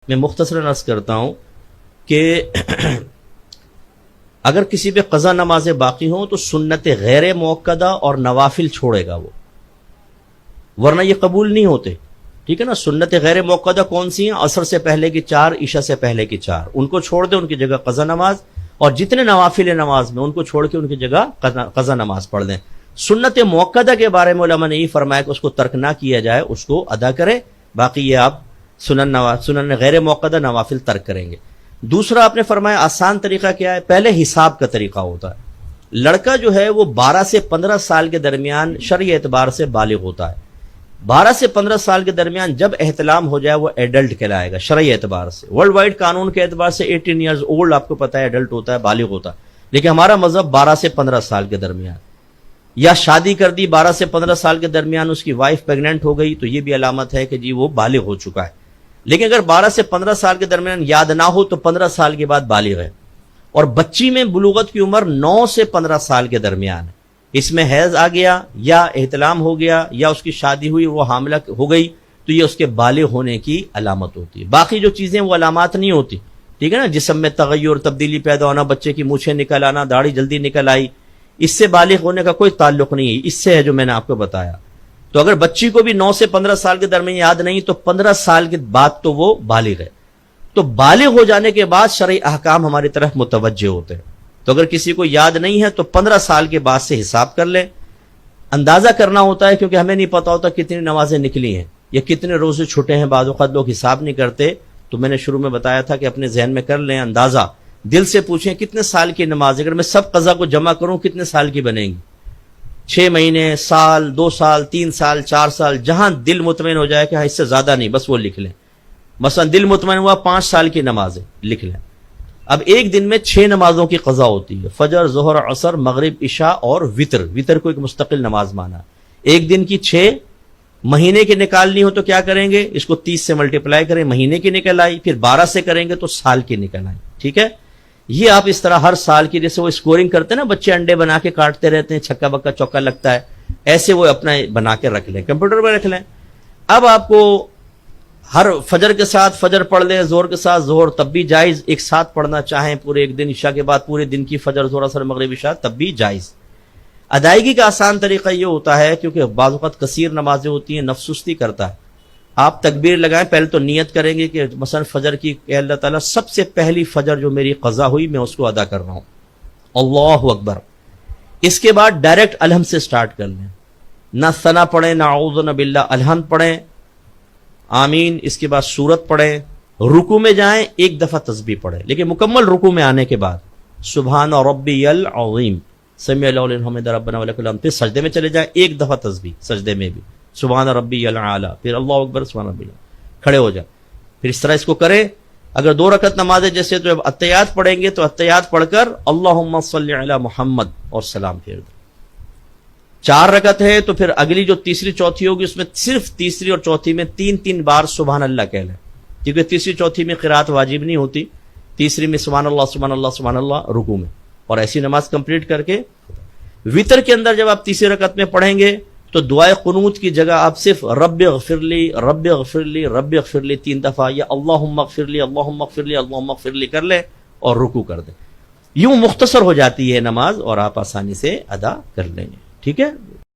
میں مختصراً عرض کرتا ہوں کہ اگر کسی پہ قضا نمازیں باقی ہوں تو سنت غیر موقدہ اور نوافل چھوڑے گا وہ، ورنہ یہ قبول نہیں ہوتے. ٹھیک ہے نا. سنت غیر موقدہ کون سی ہیں؟ عصر سے پہلے کی 4، عشاء سے پہلے کی 4، ان کو چھوڑ دیں، ان کی جگہ قضا نماز، اور جتنے نوافل نماز میں ان کو چھوڑ کے ان کی جگہ قضا نماز پڑھ دیں. سنت موقدہ کے بارے میں علماء نے یہ فرمایا کہ اس کو ترک نہ کیا جائے، اس کو ادا کرے، باقی یہ آپ سنن غیر موقدہ نوافل ترک کریں گے. دوسرا آپ نے فرمایا آسان طریقہ کیا ہے؟ پہلے حساب کا طریقہ ہوتا ہے. لڑکا جو ہے وہ 12 سے 15 سال کے درمیان شرعی اعتبار سے بالغ ہوتا ہے. 12 سے 15 سال کے درمیان جب احتلام ہو جائے وہ ایڈلٹ کہلائے گا شرعی اعتبار سے. ورلڈ وائڈ قانون کے اعتبار سے 18 ایئرز اولڈ آپ کو پتا ہے ایڈلٹ ہوتا ہے، بالغ ہوتا ہے، لیکن ہمارا مذہب 12 سے 15 سال کے درمیان. یا شادی کر دی 12 سے 15 سال کے درمیان، اس کی وائف پیگننٹ ہو گئی تو یہ بھی علامت ہے کہ جی وہ بالغ ہو چکا ہے. لیکن اگر 12 سے 15 سال کے درمیان یاد نہ ہو تو 15 سال کے بعد بالغ ہے. اور بچی میں بلوغت کی عمر 9 سے 15 سال کے درمیان ہے. اس میں حیض آ گیا یا احتلام ہو گیا یا اس کی شادی ہوئی وہ حاملہ ہو گئی تو یہ اس کے بالغ ہونے کی علامت ہوتی ہے. باقی جو چیزیں وہ علامات نہیں ہوتی. ٹھیک ہے نا. جسم میں تغیر، تبدیلی پیدا ہونا، بچے کی مونچھیں نکل آنا، داڑھی جلدی نکل آئی، اس سے بالغ ہونے کا کوئی تعلق نہیں ہے. اس سے ہے جو میں نے آپ کو بتایا. تو اگر بچی کو بھی 9 سے 15 سال کے درمیان یاد نہیں تو 15 سال کے بعد تو وہ بالغ ہے. تو بالغ ہو جانے کے بعد شرعی احکام ہماری طرف متوجہ ہوتے ہیں. تو اگر کسی کو یاد نہیں ہے تو 15 سال کے بعد سے حساب کر لے. اندازہ کرنا ہوتا ہے کیونکہ ہمیں نہیں پتا ہوتا کتنی نمازیں نکلی ہیں یا کتنے روزے چھٹے ہیں. بعض اوقات لوگ حساب نہیں کرتے. تو میں نے شروع میں بتایا تھا کہ اپنے ذہن میں کر لیں اندازہ، دل سے پوچھیں کتنے سال کی نماز، اگر میں سب قضا کو جمع کروں کتنے سال کی بنے گی؟ 6 مہینے، سال، 2 سال، 3 سال، 4 سال، جہاں دل مطمئن ہو جائے کہ ہاں اس سے زیادہ نہیں، بس وہ لکھ لیں. مثلا دل مطمئن ہوا 5 سال کی نمازیں لکھ لیں. اب ایک دن میں 6 نمازوں کی قضا ہوتی ہے، فجر، ظہر، عصر، مغرب، عشاء اور وطر. وطر کو ایک مستقل نماز مانا. ایک دن کی 6. مہینے کی نکالنی ہو تو کیا کریں گے؟ اس کو 30 سے ملٹیپلائی کریں، مہینے کی نکل آئی، پھر 12 سے کریں گے تو سال کی نکل آئی. ٹھیک ہے. یہ آپ اس طرح ہر سال کی، جیسے وہ اسکورنگ کرتے ہیں نا بچے، انڈے بنا کے کاٹتے رہتے ہیں، چھکا بکا چوکا لگتا ہے، ایسے وہ اپنا بنا کے رکھ لیں، کمپیوٹر پہ رکھ لیں. اب آپ کو ہر فجر کے ساتھ فجر پڑھ لیں، زہر کے ساتھ زہر، تب بھی جائز. ایک ساتھ پڑھنا چاہیں پورے ایک دن، عشاء کے بعد پورے دن کی فجر، زہر، عصر، مغرب، عشاء، تب بھی جائز. ادائیگی کا آسان طریقہ یہ ہوتا ہے کیونکہ بعض اوقات کثیر نمازیں ہوتی ہیں، نفس سستی کرتا ہے. آپ تکبیر لگائیں، پہلے تو نیت کریں گے کہ مثلا فجر کی کہ اللہ تعالیٰ سب سے پہلی فجر جو میری قضا ہوئی میں اس کو ادا کر رہا ہوں، اللہ اکبر. اس کے بعد ڈائریکٹ الحمد سے سٹارٹ کر لیں، نہ ثنا پڑھیں، نہ اعوذ باللہ، الحمد پڑھیں، آمین. اس کے بعد سورت پڑھیں. رکوع میں جائیں، ایک دفعہ تسبیح پڑھیں، لیکن مکمل رکوع میں آنے کے بعد سبحان ربی العظیم، سمیع اللہ لمن حمدہ، ربنا ولک الحمد. پھر سجدے میں چلے جائیں، ایک دفعہ تسبیح سجدے میں بھی، سبحان ربی الاعلی، پھر اللہ اکبر، سبحان ربی الاعلی، کھڑے ہو جائیں. پھر اس طرح اس کو کریں. اگر 2 رکعت نماز ہے جیسے تو جب اتحیات پڑھیں گے تو اتحیات پڑھ کر اللہم صلی علی محمد اور سلام پھیر دیں. 4 رکعت ہے تو پھر اگلی جو تیسری چوتھی ہوگی اس میں صرف تیسری اور چوتھی میں 3 بار سبحان اللہ کہہ لیں، کیونکہ تیسری چوتھی میں قرات واجب نہیں ہوتی. تیسری میں سبحان اللہ سبحان اللہ سبحان اللہ رکوع میں، اور ایسی نماز کمپلیٹ کر کے وطر کے اندر جب آپ تیسری رکعت میں پڑھیں گے تو دعائے قنوت کی جگہ آپ صرف رب اغفر لی، رب اغفر لی، رب اغفر لی 3 دفعہ، یا اللہم اغفر لی، اللہم اغفر لی، اللہم اغفر لی کر لیں اور رکوع کر دیں. یوں مختصر ہو جاتی ہے نماز اور آپ آسانی سے ادا کر لیں گے. ٹھیک ہے.